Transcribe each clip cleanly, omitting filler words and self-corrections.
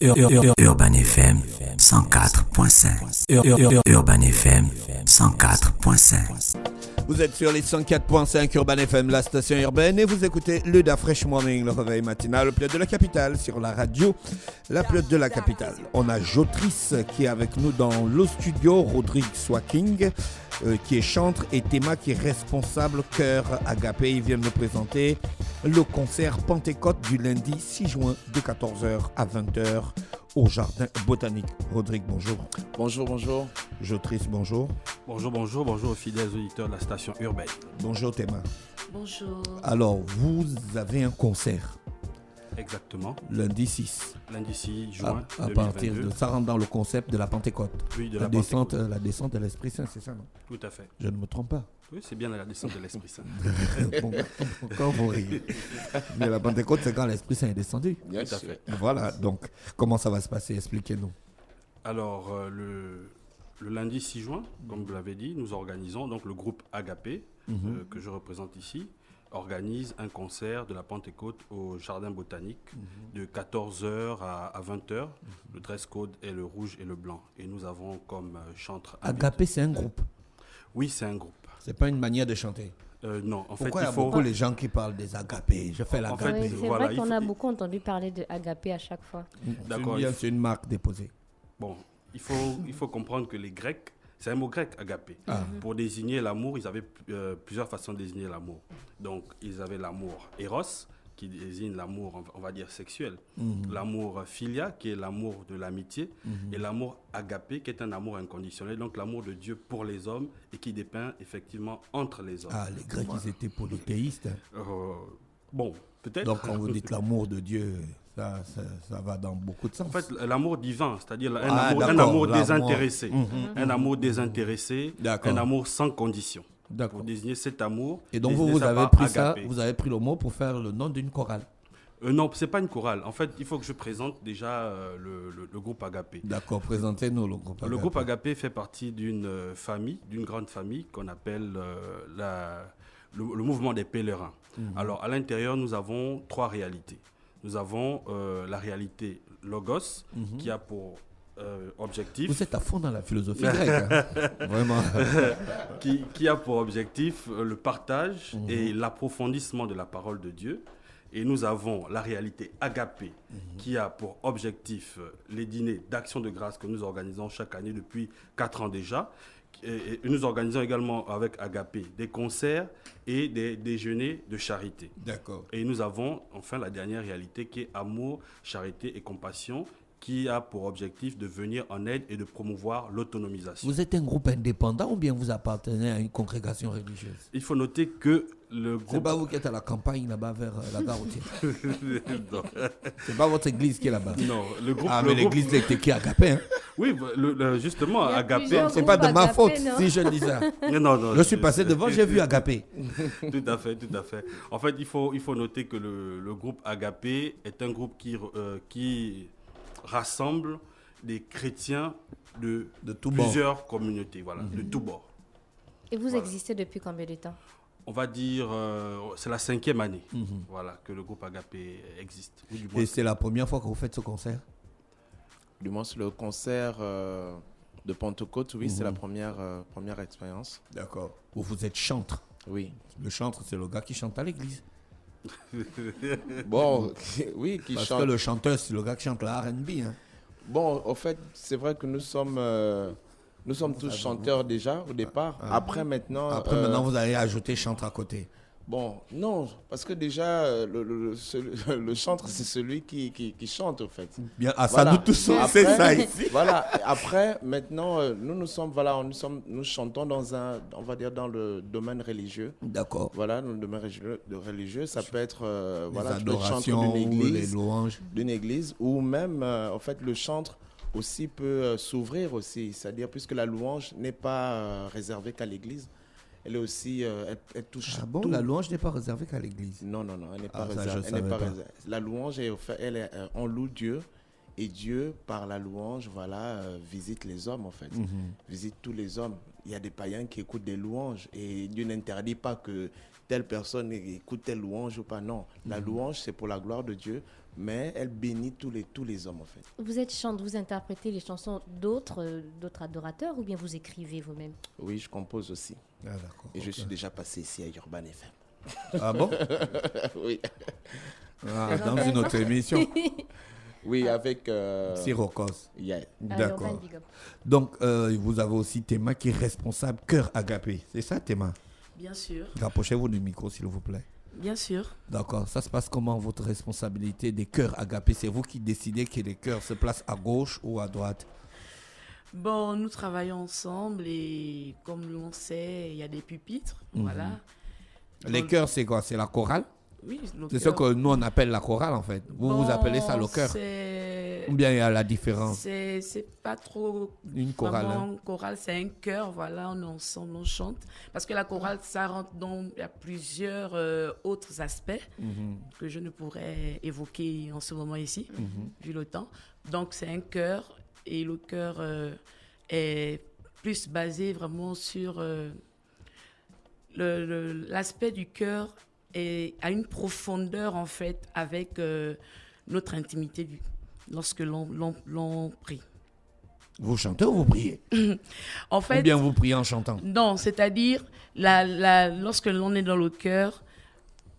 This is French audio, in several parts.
Urban FM 104.5. Urban FM 104.5. Vous êtes sur les 104.5 Urban FM, la station urbaine, et vous écoutez le Da Fresh Morning, le réveil matinal, le plus de la capitale, sur la radio, la plus de la capitale. On a Jotrice qui est avec nous dans le studio, Rodrigue Swaking, qui est chantre, et Théma qui est responsable chœur Agapé. Ils viennent nous présenter le concert Pentecôte du lundi 6 juin de 14h à 20h au Jardin Botanique. Rodrigue, bonjour. Bonjour. Jotrice, bonjour. Bonjour aux fidèles auditeurs de la station urbaine. Bonjour Théma. Bonjour. Alors, vous avez un concert. Exactement. Lundi 6. Lundi 6 juin à 2022. Partir de ça rentre dans le concept de la Pentecôte. Oui, de la Pentecôte. descente de l'Esprit Saint, c'est ça, non? Tout à fait. Je ne me trompe pas. Oui, c'est bien la descente de l'Esprit Saint. Bon, quand vous riez. Mais la Pentecôte, c'est quand l'Esprit Saint est descendu. Tout à fait. Voilà, donc comment ça va se passer? Expliquez-nous. Alors, le lundi 6 juin, comme vous l'avez dit, nous organisons, donc le groupe Agapé, que je représente ici, organise un concert de la Pentecôte au Jardin Botanique de 14h à 20h. Le dress code est le rouge et le blanc. Et nous avons comme chantre... Agapé, c'est un groupe. Oui, c'est un groupe. C'est pas une manière de chanter. Non, en Pourquoi fait, il y a beaucoup les gens qui parlent des agapés? Je fais l'agapé. fait, Oui, c'est voilà, vrai il qu'on faut- a beaucoup entendu parler de Agapé à chaque fois. D'accord, C'est une marque déposée. Bon, il faut comprendre que les Grecs, c'est un mot grec, agapé. Pour désigner l'amour, ils avaient plusieurs façons de désigner l'amour. Donc, ils avaient l'amour eros, qui désigne l'amour, on va dire, sexuel. L'amour philia, qui est l'amour de l'amitié. Et l'amour agapé, qui est un amour inconditionnel. Donc, l'amour de Dieu pour les hommes et qui dépeint effectivement entre les hommes. Ah, les Grecs, ils étaient polythéistes. Bon, peut-être. Donc, quand vous dites l'amour de Dieu, ça va dans beaucoup de sens. En fait, l'amour divin, c'est-à-dire un d'accord, amour l'amour. désintéressé. Un amour désintéressé, D'accord. un amour sans condition. D'accord. Pour désigner cet amour. Et donc, désigner vous ça avez par pris ça, agapé. vous avez pris le mot pour faire le nom d'une chorale. Non, ce n'est pas une chorale. En fait, il faut que je présente déjà le groupe Agapé. D'accord, présentez-nous le groupe. Le groupe Agapé fait partie d'une famille, d'une grande famille qu'on appelle le mouvement des pèlerins. Alors, à l'intérieur, nous avons trois réalités. Nous avons la réalité Logos, qui a pour objectif... Vous êtes à fond dans la philosophie grecque, hein. Vraiment. qui a pour objectif le partage et l'approfondissement de la parole de Dieu. Et nous avons la réalité Agapé, qui a pour objectif les dîners d'action de grâce que nous organisons chaque année depuis 4 ans déjà. Et nous organisons également avec Agapé des concerts et des déjeuners de charité. D'accord. Et nous avons enfin la dernière réalité qui est amour, charité et compassion, qui a pour objectif de venir en aide et de promouvoir l'autonomisation. Vous êtes un groupe indépendant ou bien vous appartenez à une congrégation religieuse? Il faut noter que le C'est groupe... pas vous qui êtes à la campagne là-bas vers la gare routière. Non. C'est pas votre église qui est là-bas. Non, le groupe... Ah, le mais groupe- l'église était qui Agapé, hein? Oui, justement, Il y a Agapé... plusieurs C'est pas de ma Agapé, faute non? si je dis ça. Non, Je suis passé devant, j'ai vu Agapé. Tout à fait. En fait, il faut noter que le groupe Agapé est un groupe qui rassemble des chrétiens de tout bord. plusieurs communautés, voilà, de tous bords. Et vous Voilà. existez depuis combien de temps? On va dire, c'est la 5e année, voilà, que le groupe Agapé existe. Ou du moins, Et c'est la première fois que vous faites ce concert? Du moins, le concert de Pentecôte, oui, c'est la première expérience. D'accord. Vous êtes chantre. Oui. Le chantre, c'est le gars qui chante à l'église. Bon, oui, qui Parce chante. que le chanteur, c'est le gars qui chante la R&B, hein. Bon, en fait, c'est vrai que nous sommes tous chanteurs déjà au départ. Après, maintenant. Maintenant, vous allez ajouter chantre à côté. Bon, non, parce que déjà, le chantre, c'est celui qui chante, en fait. Bien, ça Voilà. nous tous, on Après- sait ça ici. Voilà. Après, maintenant, nous chantons on va dire dans le domaine religieux. D'accord. Voilà, dans le domaine religieux, ça peut être, Les tu peux être chantre adorations, d'une les louanges. église, ou même, en fait, le chantre aussi peut s'ouvrir aussi, c'est-à-dire puisque la louange n'est pas réservée qu'à l'église, elle est aussi, elle touche Ah bon, tout. la louange n'est pas réservée qu'à l'église. Non, elle n'est pas Ah, ça, réservée. je Elle n'est savais pas pas. réservée. La louange, on loue Dieu, et Dieu, par la louange, voilà, visite les hommes, en fait. Visite tous les hommes. Il y a des païens qui écoutent des louanges, et Dieu n'interdit pas que telle personne écoute telle louange ou pas. Non, la louange, c'est pour la gloire de Dieu, mais elle bénit tous les hommes en fait. Vous êtes chante, vous interprétez les chansons d'autres adorateurs ou bien vous écrivez vous-même? Oui, je compose aussi. Ah, d'accord. Et je ok. suis déjà passé ici à Urban FM. Ah bon? Oui, Ah, dans une autre émission. oui avec... Sirocos. yeah. D'accord. Urban Big Up. Donc, vous avez aussi Théma qui est responsable Cœur Agapé. C'est ça, Théma? Bien sûr, Rapprochez-vous du micro, s'il vous plaît. bien sûr. D'accord. Ça se passe comment, votre responsabilité des Cœurs Agapé? C'est vous qui décidez que les cœurs se placent à gauche ou à droite? Bon, nous travaillons ensemble et comme l'on sait, il y a des pupitres. Voilà. Les Donc, chœurs, c'est quoi? C'est la chorale? Oui, le C'est ce chœur. que nous, on appelle la chorale, en fait. Vous appelez ça le chœur? C'est... Ou bien il y a la différence? C'est pas trop Une chorale, vraiment hein. chorale, c'est un chœur, voilà, on est ensemble, on chante. Parce que la chorale, ça rentre dans, il y a plusieurs autres aspects que je ne pourrais évoquer en ce moment ici, vu le temps. Donc c'est un chœur et le chœur est plus basé vraiment sur l'aspect du cœur et a une profondeur en fait avec notre intimité lorsque l'on prie. Vous chantez ou vous priez? En Ou fait, bien vous priez en chantant? non, c'est-à-dire lorsque l'on est dans le cœur,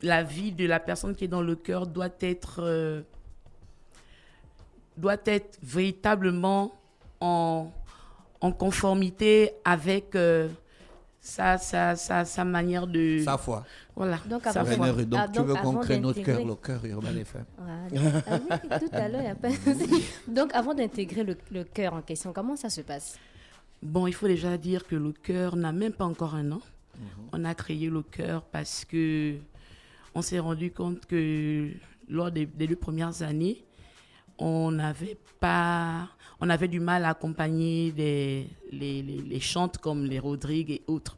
la vie de la personne qui est dans le cœur doit être véritablement en conformité avec sa manière de... Sa foi. Voilà, Donc, sa avant- foi. René, donc Ah, tu veux donc, qu'on avant crée notre cœur, d'intégrer- le cœur Urban FM? Voilà. Ah oui, tout à l'heure, il n'y a pas... Donc, avant d'intégrer le chœur en question, comment ça se passe? Bon, il faut déjà dire que le chœur n'a même pas encore un an. On a créé le chœur parce que on s'est rendu compte que lors des 2 premières années, on avait du mal à accompagner les chantes comme les Rodrigues et autres.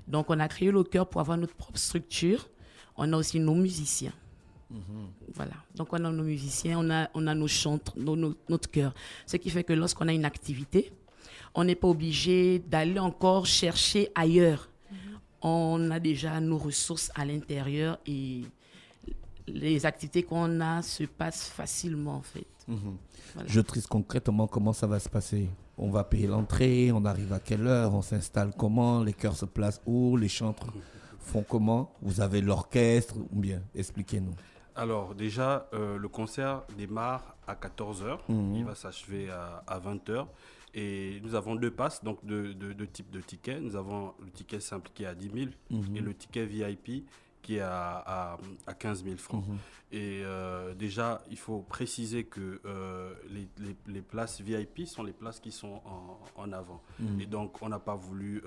Donc, on a créé le chœur pour avoir notre propre structure. On a aussi nos musiciens. Voilà. Donc, on a nos musiciens, on a nos chantres, notre chœur. Ce qui fait que lorsqu'on a une activité, on n'est pas obligé d'aller encore chercher ailleurs. On a déjà nos ressources à l'intérieur et les activités qu'on a se passent facilement, en fait. Voilà. Je triste concrètement comment ça va se passer. On va payer l'entrée, on arrive à quelle heure, on s'installe comment, les chœurs se placent où, les chantres font comment? Vous avez l'orchestre ou bien? Expliquez-nous. Alors déjà, le concert démarre à 14h, il va s'achever à 20h. Et nous avons 2 passes, donc deux types de tickets. Nous avons le ticket simple qui est à 10 000 et le ticket VIP qui est à 15 000 francs. Et déjà, il faut préciser que les places VIP sont les places qui sont en avant. Et donc, on n'a pas voulu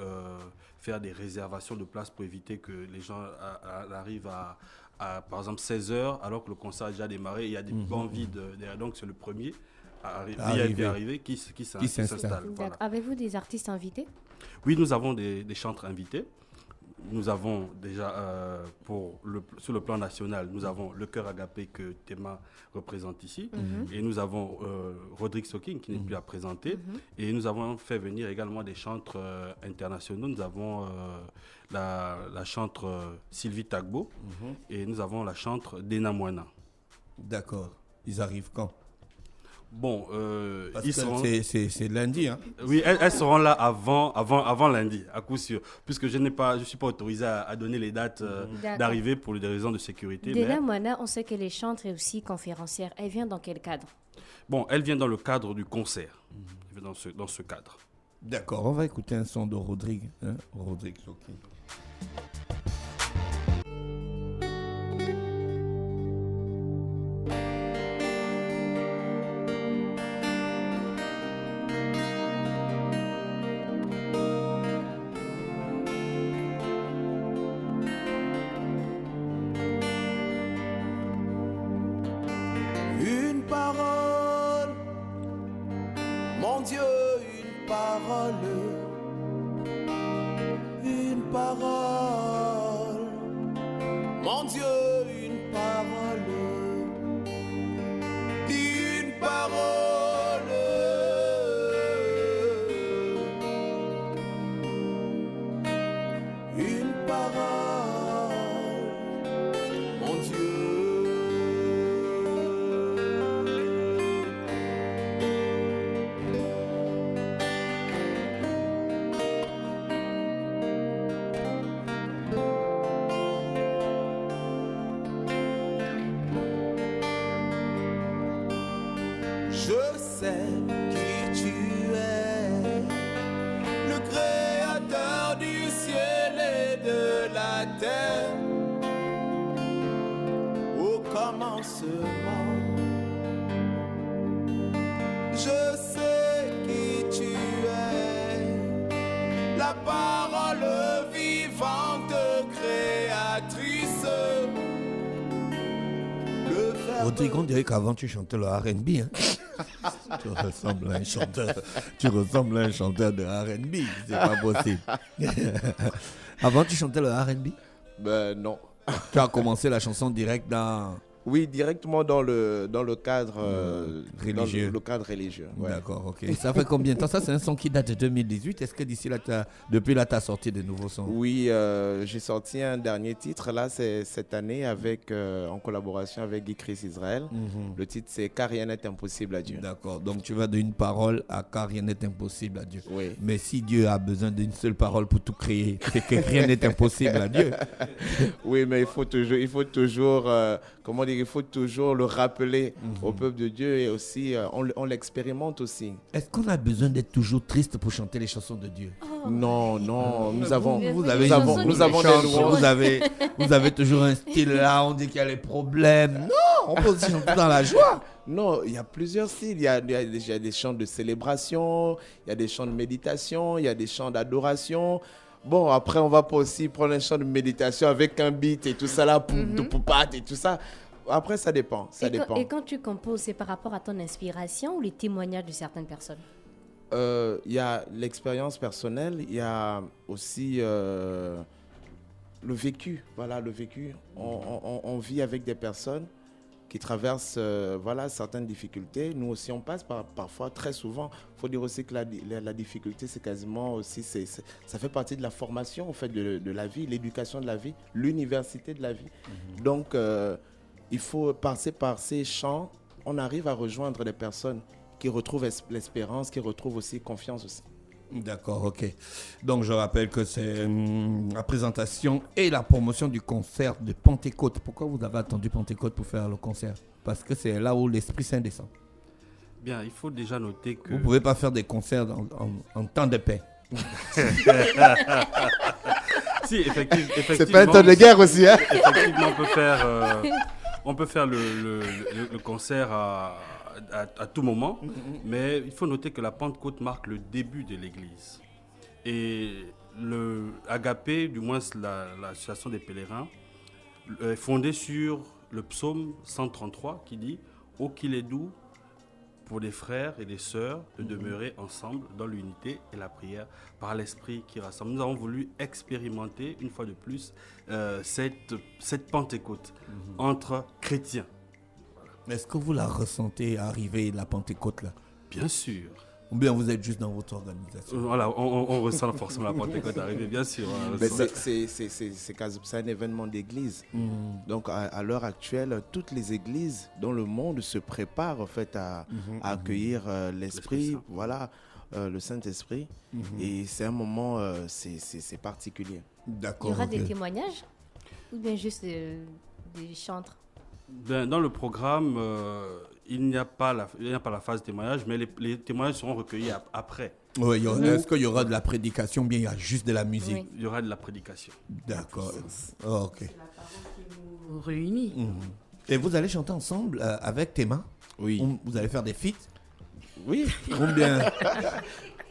faire des réservations de places pour éviter que les gens arrivent à, par exemple, 16h, alors que le concert a déjà démarré. Il y a des bancs vides derrière. Donc, c'est le premier VIP arrivé qui s'installe. Voilà. Avez-vous des artistes invités? Oui, nous avons des chantres invités. Nous avons déjà, sur le plan national, nous avons le chœur Agapé que Théma représente ici. Et nous avons Rodrigue Soking qui n'est plus à présenter. Et nous avons fait venir également des chantres internationaux. Nous avons la chantre Sylvie Tagbo et nous avons la chantre Dena Moana. D'accord. Ils arrivent quand? Bon, Parce ils que seront... c'est lundi, hein? Oui, elles seront là avant lundi, à coup sûr. Puisque je ne suis pas autorisé à donner les dates d'arrivée pour des raisons de sécurité. Dena Moana, on sait qu'elle est chantre et aussi conférencière. Elle vient dans quel cadre? Bon, elle vient dans le cadre du concert. Elle vient dans ce cadre. D'accord, on va écouter un son de Rodrigue. Hein? Rodrigue Soking. Une parole, mon Dieu, une parole, une parole, mon Dieu, une parole, une parole, une parole, mon Dieu. Je sais qui tu es, le créateur du ciel et de la terre. Au commencement, je sais qui tu es, la parole vivante créatrice. Le Rodrigue, on dirait qu'avant tu chantais le R&B. Hein? Tu ressembles à un chanteur de R&B. C'est pas possible. Avant tu chantais le R&B? Ben non. Tu as commencé la chanson direct dans... Oui, directement dans le cadre religieux. Dans le cadre religieux. Ouais. D'accord, ok. Ça fait combien de temps? Ça, c'est un son qui date de 2018. Est-ce que d'ici là, depuis là, tu as sorti de nouveaux sons? Oui, j'ai sorti un dernier titre là, c'est cette année avec, en collaboration avec Guy Chris Israël. Le titre, c'est « Car rien n'est impossible à Dieu ». D'accord, donc tu vas d'une parole à « Car rien n'est impossible à Dieu ». Oui. Mais si Dieu a besoin d'une seule parole pour tout créer, c'est que rien n'est impossible à Dieu. Oui, mais il faut toujours comment dire, il faut toujours le rappeler au peuple de Dieu et aussi, on l'expérimente aussi. Est-ce qu'on a besoin d'être toujours triste pour chanter les chansons de Dieu? Non, nous avons des louanges. Vous avez toujours un style là, on dit qu'il y a les problèmes. Non, on peut aussi chanter dans la joie. Non, il y a plusieurs styles. Il y a des chants de célébration, il y a des chants de méditation, il y a des chants d'adoration. Bon, après, on va pas aussi prendre un chant de méditation avec un beat et tout ça là, et tout ça. Après, ça dépend. Et quand tu composes, c'est par rapport à ton inspiration ou les témoignages de certaines personnes? Il y a l'expérience personnelle, il y a aussi le vécu. Voilà, le vécu. On vit avec des personnes qui traversent certaines difficultés. Nous aussi, on passe parfois, très souvent. Il faut dire aussi que la difficulté, c'est quasiment aussi, ça fait partie de la formation en fait, de la vie, l'éducation de la vie, l'université de la vie. Donc, il faut passer par ces champs. On arrive à rejoindre des personnes qui retrouvent l'espérance, qui retrouvent aussi confiance aussi. D'accord, ok. Donc je rappelle que c'est la présentation et la promotion du concert de Pentecôte. Pourquoi vous avez attendu Pentecôte pour faire le concert? Parce que c'est là où l'Esprit Saint descend. Bien, il faut déjà noter que... Vous ne pouvez pas faire des concerts en temps de paix. Si, effectivement. C'est pas un temps de guerre aussi, hein? Effectivement, on peut faire le concert à tout moment, mais il faut noter que la Pentecôte marque le début de l'Église. Et le Agapé, du moins l'association des pèlerins, est fondée sur le psaume 133 qui dit « Oh qu'il est doux pour les frères et les sœurs de demeurer ensemble dans l'unité et la prière par l'Esprit qui rassemble ». Nous avons voulu expérimenter une fois de plus cette Pentecôte entre chrétiens. Est-ce que vous la ressentez arriver, la Pentecôte là? Bien sûr. Ou bien vous êtes juste dans votre organisation? Voilà, on ressent forcément la Pentecôte arriver, bien sûr. Mais c'est un événement d'église. Donc à l'heure actuelle, toutes les églises dans le monde se préparent en fait à accueillir l'Esprit, voilà, le Saint-Esprit. Et c'est un moment, c'est particulier. D'accord. Il y aura des témoignages ou bien juste des chantres? Dans le programme, il n'y a pas la phase témoignage, mais les témoignages seront recueillis après. Oui, est-ce qu'il y aura de la prédication ou bien il y a juste de la musique? Oui. Il y aura de la prédication. D'accord. Oh, ok. C'est la parole qui nous réunit. Et vous allez chanter ensemble avec Théma? Oui. Vous allez faire des feats? Oui. Combien?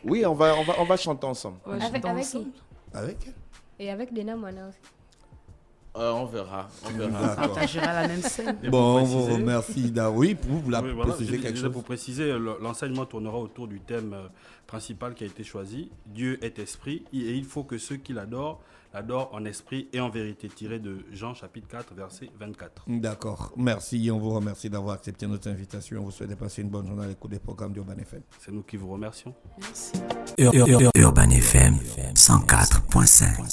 Oui, on va chanter ensemble. Ouais, Avec ensemble. Avec? Et avec Lena Moana aussi. On verra. On partagera la même scène. Et Bon, on pour vous préciser- remercie. Oui, pour vous la Oui, voilà, préciser quelque déjà chose. pour préciser, l'enseignement tournera autour du thème principal qui a été choisi. Dieu est esprit et il faut que ceux qui l'adorent en esprit et en vérité, tiré de Jean chapitre 4 verset 24. D'accord. Merci. On vous remercie d'avoir accepté notre invitation. On vous souhaite de passer une bonne journée à l'écoute des programmes d'Urban FM. C'est nous qui vous remercions. Merci. Urban FM 104.5.